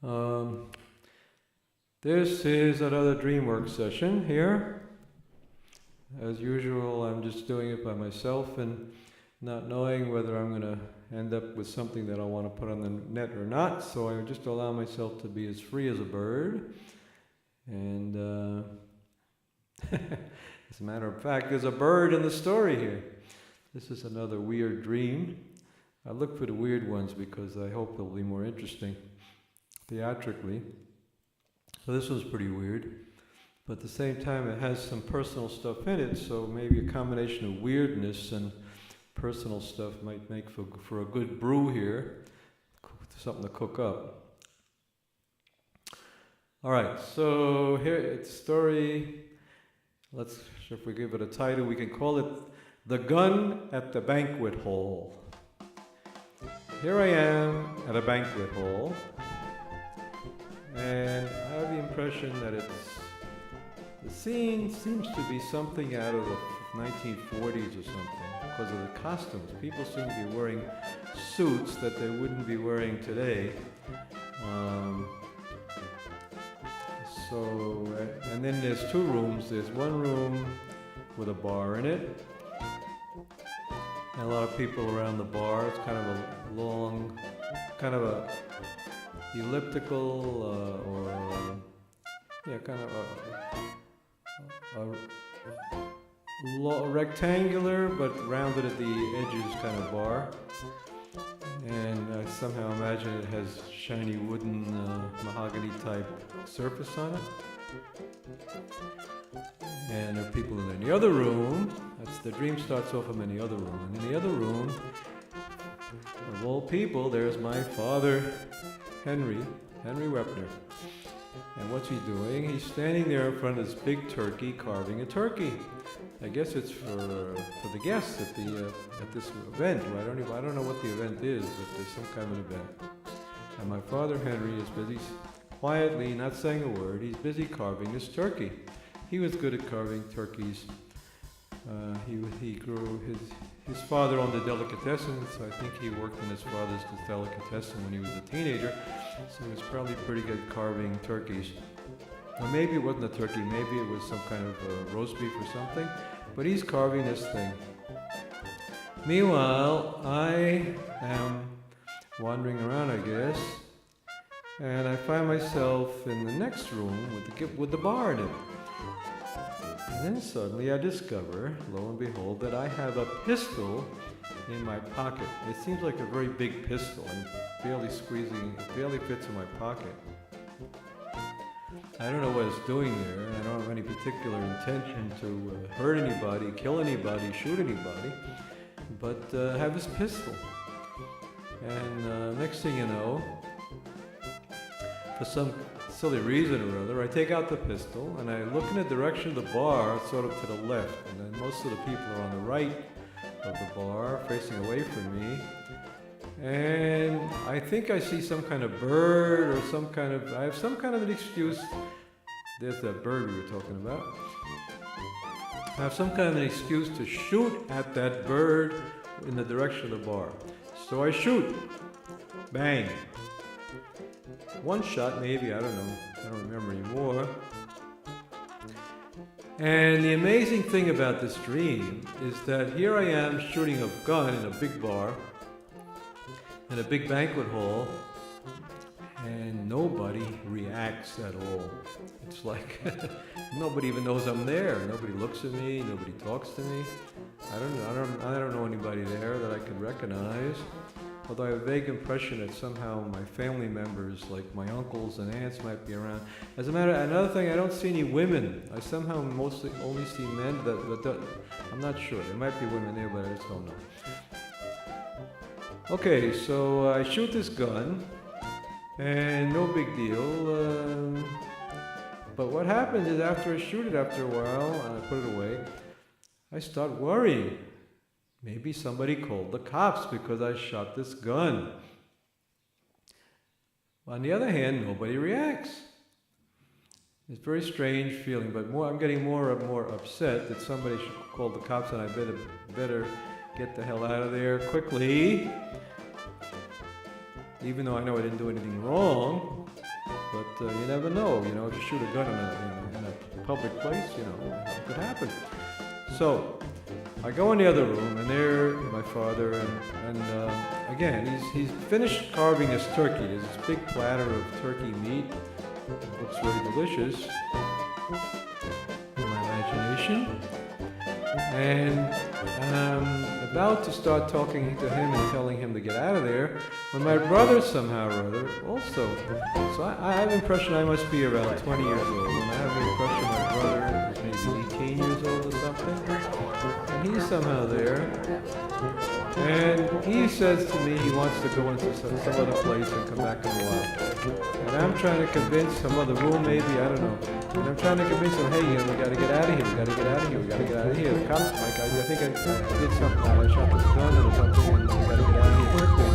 Um, this is another DreamWorks session here. As usual, I'm just doing it by myself and not knowing whether I'm going to end up with something that I want to put on the net or not, so I just allow myself to be as free as a bird. And as a matter of fact, there's a bird in the story here. This is another weird dream. I look for the weird ones because I hope they'll be more interesting theatrically. So this one's pretty weird, but at the same time it has some personal stuff in it, so maybe a combination of weirdness and personal stuff might make for a good brew here, something to cook up. Alright, so here it's a story. If we give it a title, we can call it The Gun at the Banquet Hall. Here I am at a banquet hall, and I have the impression that the scene seems to be something out of the 1940s or something because of the costumes. People seem to be wearing suits that they wouldn't be wearing today. And then there's two rooms. There's one room with a bar in it, and a lot of people around the bar. It's kind of a long, kind of a elliptical kind of a rectangular but rounded at the edges kind of bar. And I somehow imagine it has shiny wooden mahogany type surface on it. And there are people in the other room. The dream starts off in the other room. And in the other room, of all people, there's my father, Henry Wepner. And what's he doing? He's standing there in front of this big turkey, carving a turkey. I guess it's for the guests at this event. I don't know what the event is, but there's some kind of event. And my father Henry is busy, quietly, not saying a word. He's busy carving this turkey. He was good at carving turkeys. He grew his father owned a delicatessen, so I think he worked in his father's delicatessen when he was a teenager. So he was probably pretty good at carving turkeys. Or maybe it wasn't a turkey, maybe it was some kind of roast beef or something. But he's carving this thing. Meanwhile, I am wandering around, I guess, and I find myself in the next room with the bar in it. And then suddenly I discover, lo and behold, that I have a pistol in my pocket. It seems like a very big pistol and barely fits in my pocket. I don't know what it's doing there, and I don't have any particular intention to hurt anybody, kill anybody, shoot anybody, but I have this pistol. And next thing you know, for some silly reason or other, I take out the pistol and I look in the direction of the bar, sort of to the left, and then most of the people are on the right of the bar, facing away from me. And I think I see some kind of bird or I have some kind of an excuse. There's that bird we were talking about. I have some kind of an excuse to shoot at that bird in the direction of the bar. So I shoot. Bang. One shot maybe, I don't know. I don't remember anymore. And the amazing thing about this dream is that here I am shooting a gun in a big bar, in a big banquet hall, and nobody reacts at all. It's like nobody even knows I'm there. Nobody looks at me. Nobody talks to me. I don't know anybody there that I could recognize. Although I have a vague impression that somehow my family members, like my uncles and aunts, might be around. Another thing, I don't see any women. I somehow mostly only see men. I'm not sure. There might be women there, but I just don't know. Okay, so I shoot this gun, and no big deal. But what happens is after I shoot it after a while, and I put it away, I start worrying. Maybe somebody called the cops because I shot this gun. On the other hand, nobody reacts. It's a very strange feeling, but I'm getting more and more upset that somebody should call the cops, and I better get the hell out of there quickly. Even though I know I didn't do anything wrong. you never know, you know, if you shoot a gun in a public place, you know, it could happen. So, I go in the other room, and there, my father, and again, he's finished carving his turkey. There's this big platter of turkey meat. It looks very delicious in my imagination. And I'm about to start talking to him and telling him to get out of there, when my brother somehow or other also. So I have the impression I must be around 20 years old, and I have the impression my brother is maybe 18 years old or something. And he's somehow there. And he says to me he wants to go into some other place and come back in a while. And I'm trying to convince some other room maybe, I don't know. And I'm trying to convince him, hey, we gotta get out of here, we gotta get out of here, we gotta get out of here. The cops, Mike, I think I did something, I shot this gun or something, and we gotta get out of here quickly.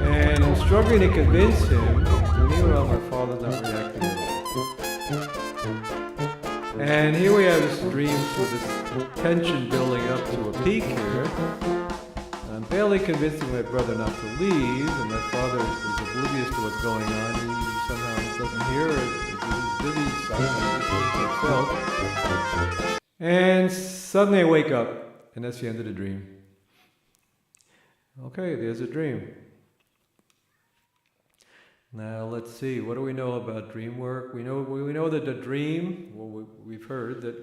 And I'm struggling to convince him, and meanwhile my father's not reacting at all. And here we have this dream with this tension building up to a peak here. I'm barely convincing my brother not to leave, and my father is oblivious to what's going on. He somehow doesn't hear it. He's busy himself. And suddenly I wake up, and that's the end of the dream. Okay, there's a dream. Now let's see, what do we know about dream work? We know that the dream, well, we've heard that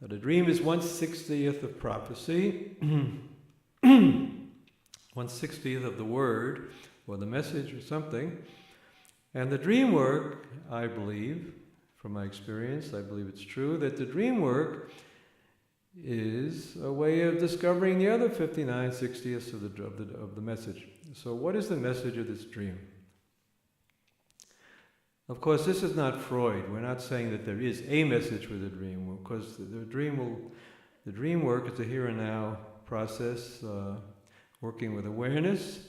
a dream is 1/60th of prophecy, 1/60th of the word, or the message or something. And the dream work, I believe, from my experience, I believe it's true, that the dream work is a way of discovering the other 59/60ths of the message. So what is the message of this dream? Of course, this is not Freud. We're not saying that there is a message with the dream, because the dream work is a here and now process, working with awareness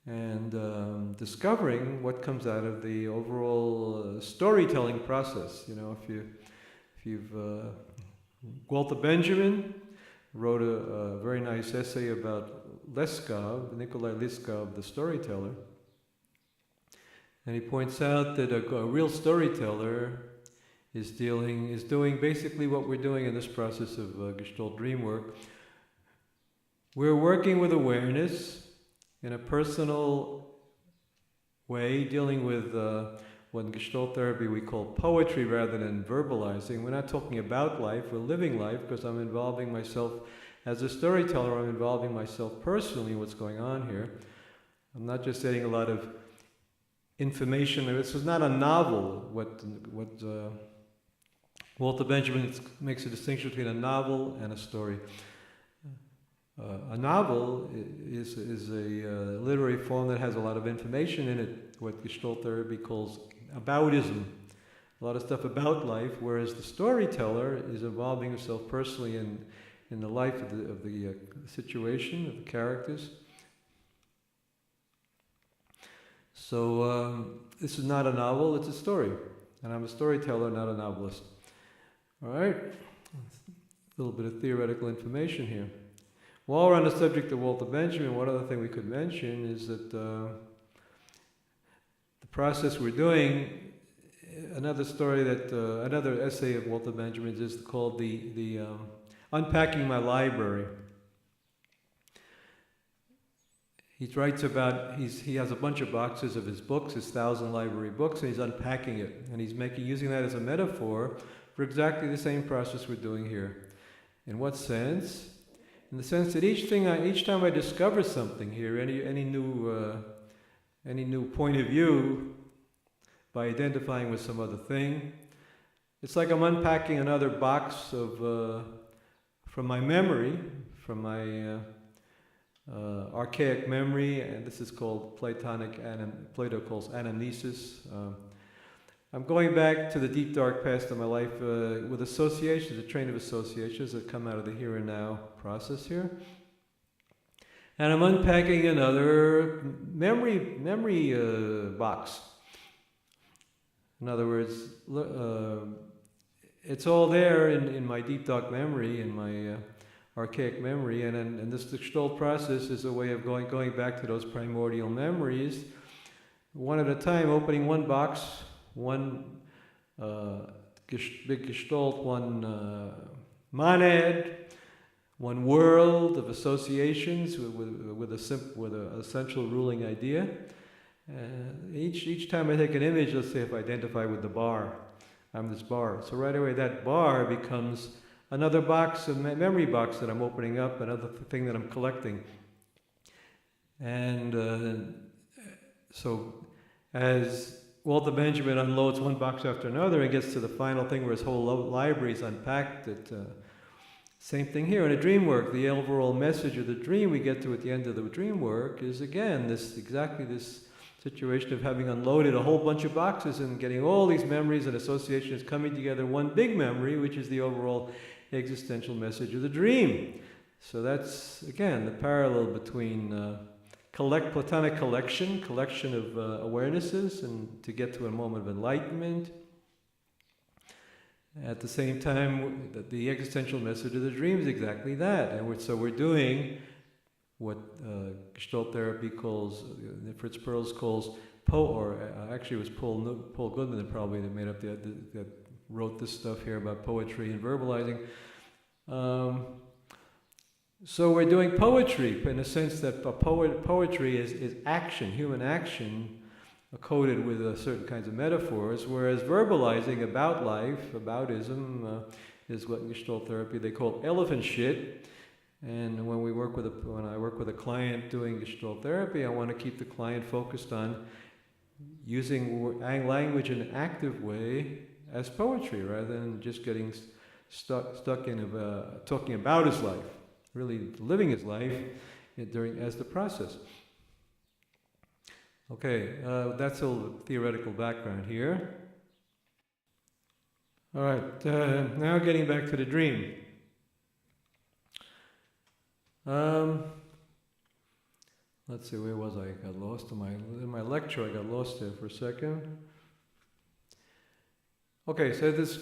and discovering what comes out of the overall storytelling process. You know, if you've Walter Benjamin wrote a very nice essay about Leskov, Nikolai Leskov, the storyteller. And he points out that a real storyteller is doing basically what we're doing in this process of Gestalt dream work. We're working with awareness in a personal way, dealing with what in Gestalt therapy we call poetry rather than verbalizing. We're not talking about life, we're living life, because I'm involving myself as a storyteller, I'm involving myself personally in what's going on here. I'm not just getting a lot of information. This is not a novel. What Walter Benjamin makes a distinction between a novel and a story. A novel is a literary form that has a lot of information in it, what Gestalt therapy calls aboutism, a lot of stuff about life, whereas the storyteller is involving himself personally in the life of the situation, of the characters. So this is not a novel, it's a story. And I'm a storyteller, not a novelist. All right? A little bit of theoretical information here. While we're on the subject of Walter Benjamin, one other thing we could mention is that the process we're doing, another essay of Walter Benjamin's is called the Unpacking My Library. He writes about, he has a bunch of boxes of his books, his 1,000 library books, and he's unpacking it. And he's using that as a metaphor for exactly the same process we're doing here. In what sense? In the sense that each time I discover something here, any new point of view, by identifying with some other thing, it's like I'm unpacking another box of from my memory, from my archaic memory, and this is called Plato calls anamnesis. I'm going back to the deep dark past of my life with associations, a train of associations that come out of the here and now process here. And I'm unpacking another memory box. In other words, it's all there in my deep dark memory, in my archaic memory, and this Gestalt process is a way of going back to those primordial memories one at a time, opening one box, one big gestalt, one monad, one world of associations with a central ruling idea. Each time I take an image, let's say if I identify with the bar, I'm this bar. So right away that bar becomes another box, a memory box that I'm opening up, another thing that I'm collecting. And so as Walter Benjamin unloads one box after another and gets to the final thing where his whole library is unpacked, same thing here in a dream work. The overall message of the dream we get to at the end of the dream work is again exactly this situation of having unloaded a whole bunch of boxes and getting all these memories and associations coming together, one big memory, which is the overall existential message of the dream. So that's, again, the parallel between Platonic collection of awarenesses, and to get to a moment of enlightenment. At the same time, the existential message of the dream is exactly that. And so we're doing what Gestalt therapy calls, Fritz Perls calls, actually it was Paul Goodman that probably made up that wrote this stuff here about poetry and verbalizing. So we're doing poetry in the sense that poetry is action, human action, coded with certain kinds of metaphors, whereas verbalizing about life, aboutism, is what in Gestalt therapy they call elephant shit. And when I work with a client doing Gestalt therapy, I want to keep the client focused on using language in an active way as poetry, rather than just getting stuck in talking about his life, really living his life as the process. Okay, that's a little theoretical background here. All right, now getting back to the dream. Let's see, where was I? I got lost in my lecture. I got lost there for a second. Okay, so this,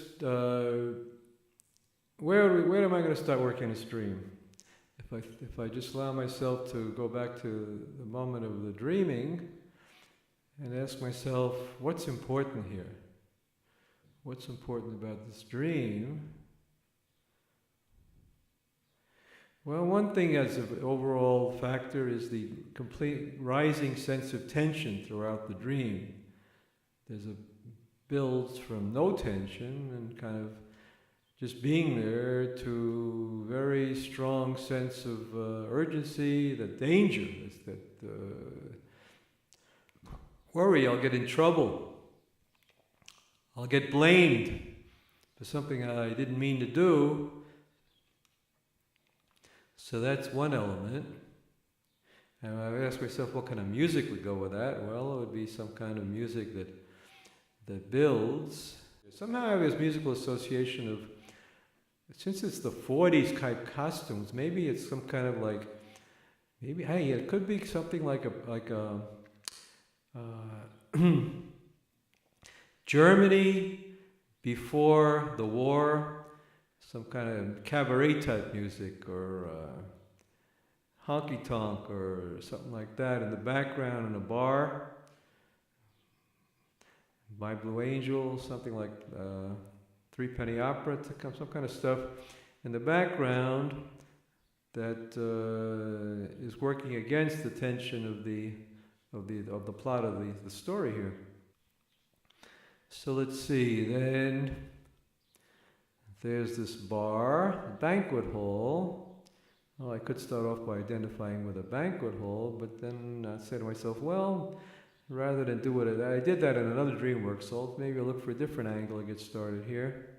where am I going to start working this dream? If I just allow myself to go back to the moment of the dreaming and ask myself, what's important here? What's important about this dream? Well, one thing as an overall factor is the complete rising sense of tension throughout the dream. There's builds from no tension and kind of just being there to very strong sense of urgency, the danger, that worry I'll get in trouble, I'll get blamed for something I didn't mean to do. So that's one element. And I ask myself, what kind of music would go with that? Well, it would be some kind of music that builds. Somehow I have this musical association of, since it's the 40s type costumes, maybe it's some kind of it could be something like a Germany before the war, some kind of cabaret type music, or honky tonk or something like that in the background in a bar. My Blue Angel, something like Three Penny Opera, some kind of stuff in the background that is working against the tension of the plot of the story here. So let's see, then there's this bar, a banquet hall. Well, I could start off by identifying with a banquet hall, but then I say to myself, well, rather than do it, I did that in another dream work, so maybe I'll look for a different angle to get started here.